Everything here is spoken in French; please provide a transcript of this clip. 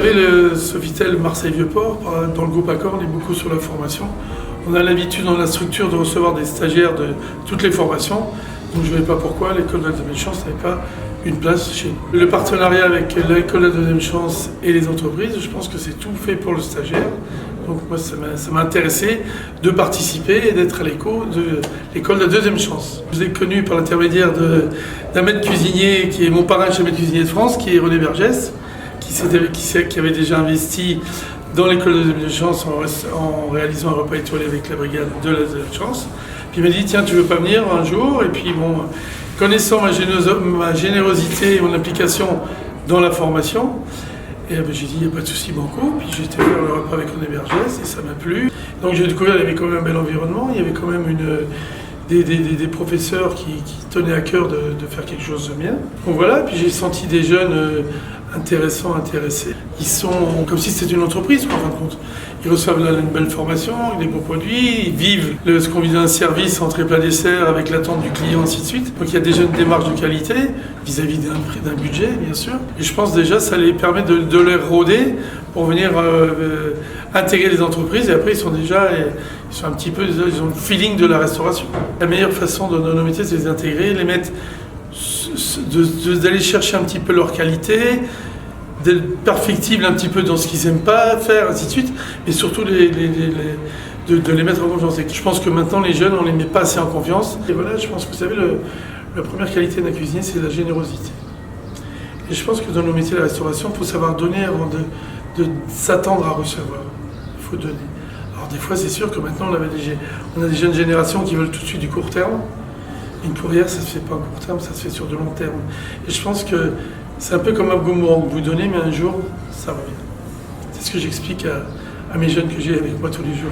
savez, le Sofitel Marseille-Vieux-Port, dans le groupe Accor, on est beaucoup sur la formation. On a l'habitude dans la structure de recevoir des stagiaires de toutes les formations. Donc je ne vois pas pourquoi l'école de la deuxième chance n'avait pas une place chez nous. Le partenariat avec l'école de la deuxième chance et les entreprises, je pense que c'est tout fait pour le stagiaire. Donc moi, ça m'a intéressé de participer et d'être à l'écho de l'école de la deuxième chance. Je vous ai connu par l'intermédiaire d'un maître cuisinier qui est mon parrain chez Maître Cuisinier de France, qui est René Bergès, qui avait déjà investi dans l'école de deuxième chance en réalisant un repas étoilé avec la brigade de la deuxième chance. Puis il m'a dit, tiens, tu veux pas venir un jour? Et puis bon, connaissant ma générosité et mon implication dans la formation, et j'ai dit, il n'y a pas de souci, banco. Puis j'ai été faire le repas avec René Bergès et ça m'a plu. Donc j'ai découvert qu'il y avait quand même un bel environnement, il y avait quand même des professeurs qui tenaient à cœur de faire quelque chose de bien. Donc voilà, puis j'ai senti des jeunes intéressés. Ils sont comme si c'était une entreprise, en fin de compte. Ils reçoivent une belle formation, des beaux produits, ils vivent ce qu'on vit un service entrée plat dessert avec l'attente du client, ainsi de suite. Donc il y a déjà une démarche de qualité vis-à-vis d'un budget, bien sûr. Et je pense déjà ça les permet de les rôder pour venir intégrer les entreprises. Et après ils sont un petit peu, ils ont le feeling de la restauration. La meilleure façon de nos métiers, c'est de les intégrer, les mettre, d'aller chercher un petit peu leur qualité, d'être perfectible un petit peu dans ce qu'ils n'aiment pas faire, ainsi de suite, mais surtout de les mettre en confiance. Et je pense que maintenant, les jeunes, on ne les met pas assez en confiance. Et voilà, je pense que vous savez, la première qualité d'un cuisinier, c'est la générosité. Et je pense que dans nos métiers de la restauration, il faut savoir donner avant de s'attendre à recevoir. Il faut donner. Alors des fois, c'est sûr que maintenant, on a des jeunes générations qui veulent tout de suite du court terme. Une courrière, ça ne se fait pas en court terme, ça se fait sur de long terme. Et je pense que c'est un peu comme un boomerang, vous donnez, mais un jour, ça revient. C'est ce que j'explique à mes jeunes que j'ai avec moi tous les jours.